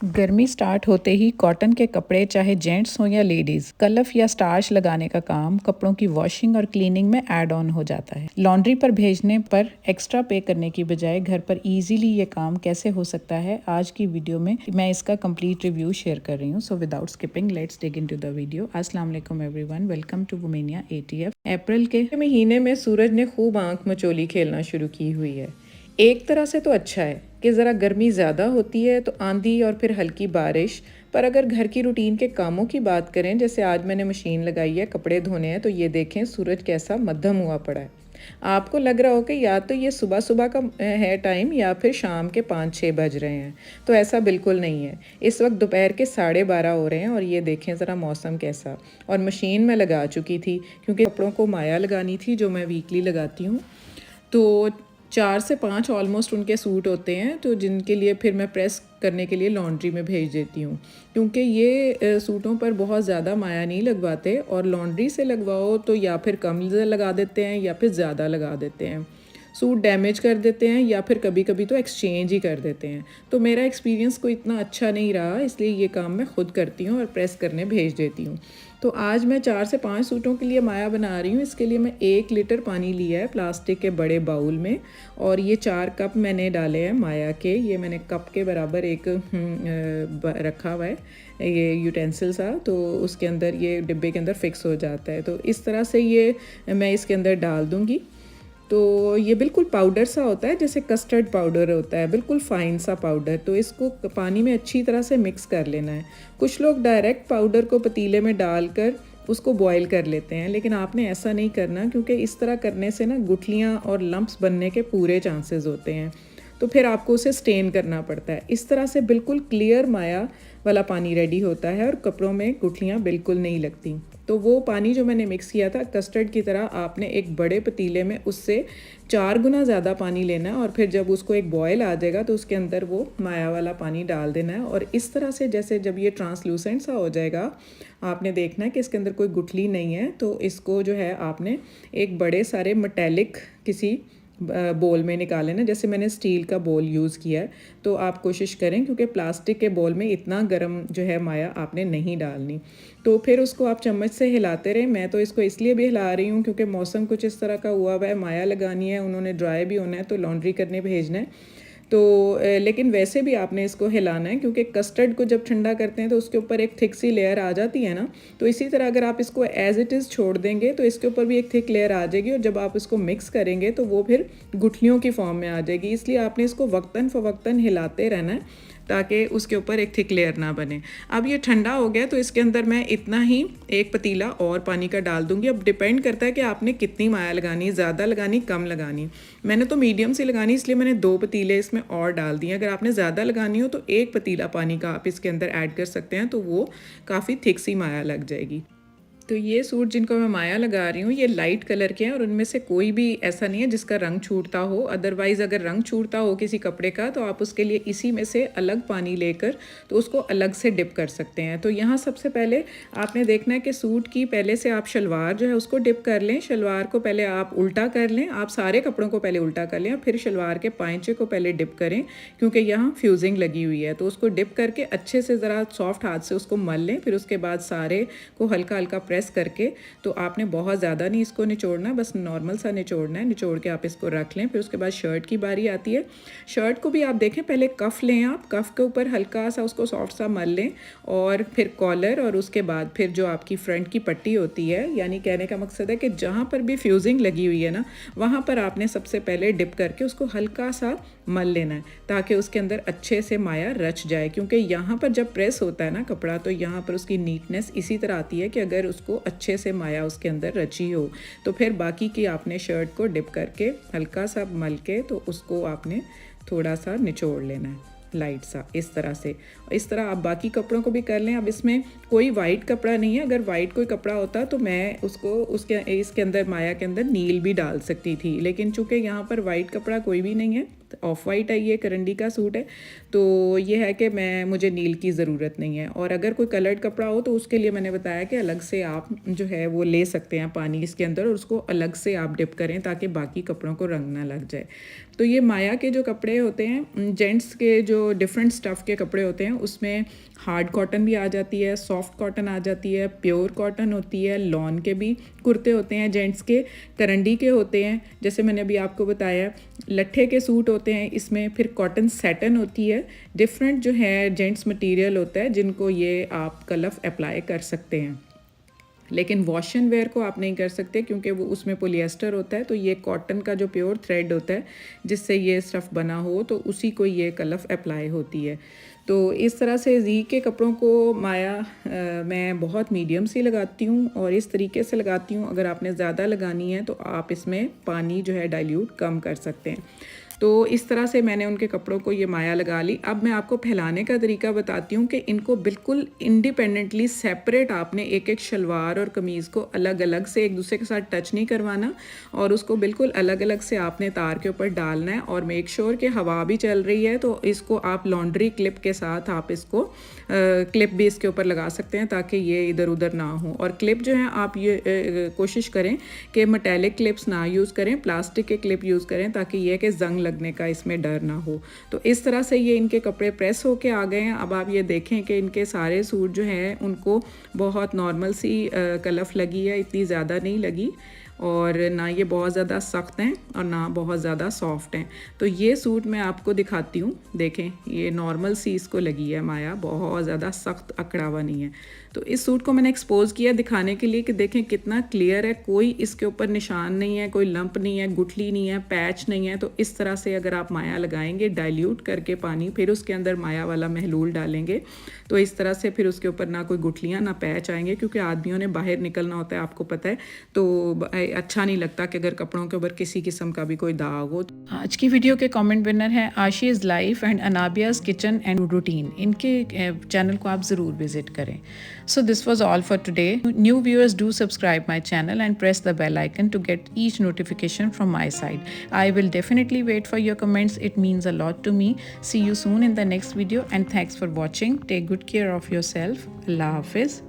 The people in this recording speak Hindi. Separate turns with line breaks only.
गर्मी स्टार्ट होते ही कॉटन के कपड़े चाहे जेंट्स हों या लेडीज कलफ या स्टार्च लगाने का काम कपड़ों की वॉशिंग और क्लीनिंग में ऐड ऑन हो जाता है। लॉन्ड्री पर भेजने पर एक्स्ट्रा पे करने की बजाय घर पर इजीली ये काम कैसे हो सकता है, आज की वीडियो में मैं इसका कंप्लीट रिव्यू शेयर कर रही हूँ। So without skipping let's dig into the video. अस्सलाम वालेकुम एवरीवन, वेलकम टू वुमेनिया ATF। अप्रैल के महीने में सूरज ने खूब आंख मचोली खेलना शुरू की हुई है। एक तरह से तो अच्छा है कि ज़रा गर्मी ज़्यादा होती है तो आंधी और फिर हल्की बारिश, पर अगर घर की रूटीन के कामों की बात करें, जैसे आज मैंने मशीन लगाई है, कपड़े धोने हैं, तो ये देखें सूरज कैसा मध्यम हुआ पड़ा है। आपको लग रहा हो कि या तो ये सुबह सुबह का है टाइम या फिर शाम के 5-6 बज रहे हैं, तो ऐसा बिल्कुल नहीं है। इस वक्त दोपहर के 12:30 हो रहे हैं और ये देखें ज़रा मौसम कैसा। और मशीन में लगा चुकी थी क्योंकि कपड़ों को माया लगानी थी जो मैं वीकली लगाती हूँ। तो 4 से 5 ऑलमोस्ट उनके सूट होते हैं, तो जिनके लिए फिर मैं प्रेस करने के लिए लॉन्ड्री में भेज देती हूँ, क्योंकि ये सूटों पर बहुत ज़्यादा माया नहीं लगवाते और लॉन्ड्री से लगवाओ तो या फिर कम लगा देते हैं या फिर ज़्यादा लगा देते हैं, सूट डैमेज कर देते हैं या फिर कभी कभी तो एक्सचेंज ही कर देते हैं। तो मेरा एक्सपीरियंस कोई इतना अच्छा नहीं रहा, इसलिए ये काम मैं खुद करती हूँ और प्रेस करने भेज देती हूँ। तो आज मैं 4 से 5 सूटों के लिए माया बना रही हूँ। इसके लिए मैं 1 लीटर पानी लिया है प्लास्टिक के बड़े बाउल में, और ये 4 कप मैंने डाले हैं माया के। ये मैंने कप के बराबर एक रखा हुआ है ये यूटेंसिल सा, तो उसके अंदर ये डिब्बे के अंदर फिक्स हो जाता है। तो इस तरह से ये मैं इसके अंदर डाल दूँगी। तो ये बिल्कुल पाउडर सा होता है, जैसे कस्टर्ड पाउडर होता है, बिल्कुल फाइन सा पाउडर। तो इसको पानी में अच्छी तरह से मिक्स कर लेना है। कुछ लोग डायरेक्ट पाउडर को पतीले में डालकर उसको बॉईल कर लेते हैं, लेकिन आपने ऐसा नहीं करना, क्योंकि इस तरह करने से ना गुठलियाँ और लम्प्स बनने के पूरे चांसेस होते हैं, तो फिर आपको उसे स्टेन करना पड़ता है। इस तरह से बिल्कुल क्लियर माया वाला पानी रेडी होता है और कपड़ों में गुठलियाँ बिल्कुल नहीं लगती। तो वो पानी जो मैंने मिक्स किया था कस्टर्ड की तरह, आपने एक बड़े पतीले में उससे 4 गुना ज़्यादा पानी लेना है और फिर जब उसको एक बॉयल आ जाएगा तो उसके अंदर वो माया वाला पानी डाल देना है। और इस तरह से जैसे जब ये ट्रांसलूसेंट सा हो जाएगा, आपने देखना है कि इसके अंदर कोई गुठली नहीं है, तो इसको जो है आपने एक बड़े सारे मेटेलिक किसी बोल में निकालें ना। जैसे मैंने स्टील का बोल यूज़ किया है, तो आप कोशिश करें, क्योंकि प्लास्टिक के बोल में इतना गर्म जो है माया आपने नहीं डालनी। तो फिर उसको आप चम्मच से हिलाते रहें। मैं तो इसको इसलिए भी हिला रही हूँ क्योंकि मौसम कुछ इस तरह का हुआ है, माया लगानी है, उन्होंने ड्राई भी होना है, तो लॉन्ड्री करने भेजना है। तो लेकिन वैसे भी आपने इसको हिलाना है, क्योंकि कस्टर्ड को जब ठंडा करते हैं तो उसके ऊपर एक थिक सी लेयर आ जाती है ना। तो इसी तरह अगर आप इसको एज इट इज़ छोड़ देंगे तो इसके ऊपर भी एक थिक लेयर आ जाएगी, और जब आप इसको मिक्स करेंगे तो वो फिर गुठलियों की फॉर्म में आ जाएगी। इसलिए आपने इसको वक्तन फ़वक्तन हिलाते रहना है ताकि उसके ऊपर एक थिक लेयर ना बने। अब ये ठंडा हो गया तो इसके अंदर मैं इतना ही एक पतीला और पानी का डाल दूंगी। अब डिपेंड करता है कि आपने कितनी माया लगानी, ज़्यादा लगानी, कम लगानी। मैंने तो मीडियम सी लगानी, इसलिए मैंने 2 पतीले इसमें और डाल दिए। अगर आपने ज़्यादा लगानी हो तो 1 पतीला पानी का आप इसके अंदर ऐड कर सकते हैं, तो वो काफ़ी थिक सी माया लग जाएगी। तो ये सूट जिनको मैं माया लगा रही हूँ ये लाइट कलर के हैं, और उनमें से कोई भी ऐसा नहीं है जिसका रंग छूटता हो। अदरवाइज़ अगर रंग छूटता हो किसी कपड़े का तो आप उसके लिए इसी में से अलग पानी लेकर तो उसको अलग से डिप कर सकते हैं। तो यहाँ सबसे पहले आपने देखना है कि सूट की पहले से आप शलवार जो है उसको डिप कर लें। शलवार को पहले आप उल्टा कर लें, आप सारे कपड़ों को पहले उल्टा कर लें, फिर शलवार के पाइंचे को पहले डिप करें, क्योंकि यहाँ फ्यूजिंग लगी हुई है। तो उसको डिप करके अच्छे से ज़रा सॉफ्ट हाथ से उसको मल लें। फिर उसके बाद सारे को हल्का हल्का प्रेस करके, तो आपने बहुत ज़्यादा नहीं इसको निचोड़ना, बस नॉर्मल सा निचोड़ना है। निचोड़ के आप इसको रख लें। फिर उसके बाद शर्ट की बारी आती है। शर्ट को भी आप देखें, पहले कफ़ लें, आप कफ़ के ऊपर हल्का सा उसको सॉफ्ट सा मल लें, और फिर कॉलर, और उसके बाद फिर जो आपकी फ्रंट की पट्टी होती है, यानी कहने का मकसद है कि जहाँ पर भी फ्यूजिंग लगी हुई है ना, वहाँ पर आपने सबसे पहले डिप करके उसको हल्का सा मल लेना है, ताकि उसके अंदर अच्छे से माया रच जाए। क्योंकि यहाँ पर जब प्रेस होता है ना कपड़ा, तो यहाँ पर उसकी नीटनेस इसी तरह आती है कि अगर उसको अच्छे से माया उसके अंदर रची हो। तो फिर बाकी की आपने शर्ट को डिप करके हल्का सा मल के, तो उसको आपने थोड़ा सा निचोड़ लेना है लाइट सा, इस तरह से। इस तरह आप बाकी कपड़ों को भी कर लें। अब इसमें कोई वाइट कपड़ा नहीं है, अगर वाइट कोई कपड़ा होता तो मैं उसको इसके अंदर माया के अंदर नील भी डाल सकती थी, लेकिन चूंकि यहाँ पर वाइट कपड़ा कोई भी नहीं है ऑफ वाइट है, ये करंडी का सूट है, तो ये है कि मुझे नील की ज़रूरत नहीं है। और अगर कोई कलर्ड कपड़ा हो तो उसके लिए मैंने बताया कि अलग से आप जो है वो ले सकते हैं पानी इसके अंदर, और उसको अलग से आप डिप करें ताकि बाकी कपड़ों को रंग ना लग जाए। तो ये माया के जो कपड़े होते हैं, जेंट्स के जो डिफरेंट स्टफ़ के कपड़े होते हैं, उसमें हार्ड कॉटन भी आ जाती है, सॉफ्ट कॉटन आ जाती है, प्योर कॉटन होती है, लॉन के भी कुर्ते होते हैं जेंट्स के, करंडी के होते हैं जैसे मैंने अभी आपको बताया, लट्ठे के सूट होते हैं इसमें, फिर कॉटन सैटन होती है, डिफरेंट जो है जेंट्स मटेरियल होता है जिनको ये आप कलफ अप्लाई कर सकते हैं। लेकिन वॉश एंड वेयर को आप नहीं कर सकते क्योंकि वो उसमें पोलिएस्टर होता है, तो ये कॉटन का जो प्योर थ्रेड होता है जिससे ये स्टफ़ बना हो तो उसी को ये कलफ अप्लाई होती है। तो इस तरह से जी के कपड़ों को माया मैं बहुत मीडियम से लगाती हूँ और इस तरीके से लगाती हूँ। अगर आपने ज़्यादा लगानी है तो आप इसमें पानी जो है डाइल्यूट कम कर सकते हैं। तो इस तरह से मैंने उनके कपड़ों को ये माया लगा ली। अब मैं आपको फैलाने का तरीका बताती हूँ कि इनको बिल्कुल इंडिपेंडेंटली सेपरेट आपने एक एक शलवार और कमीज़ को अलग अलग से एक दूसरे के साथ टच नहीं करवाना, और उसको बिल्कुल अलग अलग से आपने तार के ऊपर डालना है। और मेक श्योर कि हवा भी चल रही है, तो इसको आप लॉन्ड्री क्लिप के साथ आप इसको क्लिप भी इसके ऊपर लगा सकते हैं ताकि ये इधर उधर ना हो। और क्लिप जो है आप ये कोशिश करें कि मेटेलिक क्लिप्स ना यूज़ करें, प्लास्टिक के क्लिप यूज़ करें ताकि ये कि जंग लगने का इसमें डर ना हो। तो इस तरह से ये इनके कपड़े प्रेस होके आ गए हैं। अब आप ये देखें कि इनके सारे सूट जो हैं उनको बहुत नॉर्मल सी कलफ लगी है, इतनी ज़्यादा नहीं लगी, और ना ये बहुत ज़्यादा सख्त हैं और ना बहुत ज़्यादा सॉफ्ट हैं। तो ये सूट मैं आपको दिखाती हूँ, देखें ये नॉर्मल सी इसको लगी है माया, बहुत ज़्यादा सख्त अकड़ा हुआ नहीं है। तो इस सूट को मैंने एक्सपोज़ किया दिखाने के लिए कि देखें कितना क्लियर है, कोई इसके ऊपर निशान नहीं है, कोई लंप नहीं है, गुठली नहीं है, पैच नहीं है। तो इस तरह से अगर आप माया लगाएंगे डाइल्यूट करके पानी, फिर उसके अंदर माया वाला महलूल डालेंगे, तो इस तरह से फिर उसके ऊपर ना कोई गुठलियाँ ना पैच आएंगे, क्योंकि आदमियों ने बाहर निकलना होता है आपको पता है, तो अच्छा नहीं लगता कि अगर कपड़ों के ऊपर किसी किस्म का भी कोई दाग हो। आज की वीडियो के कमेंट विनर हैं Aashi's life and Anabia's kitchen and routine, इनके चैनल को आप ज़रूर विजिट करें। So this was all for today. New viewers, do subscribe my channel and press the bell icon to get each notification from my side. I will definitely wait for your comments. It means a lot to me. See you soon in the next video and thanks for watching. Take good care of yourself. Allah Hafiz.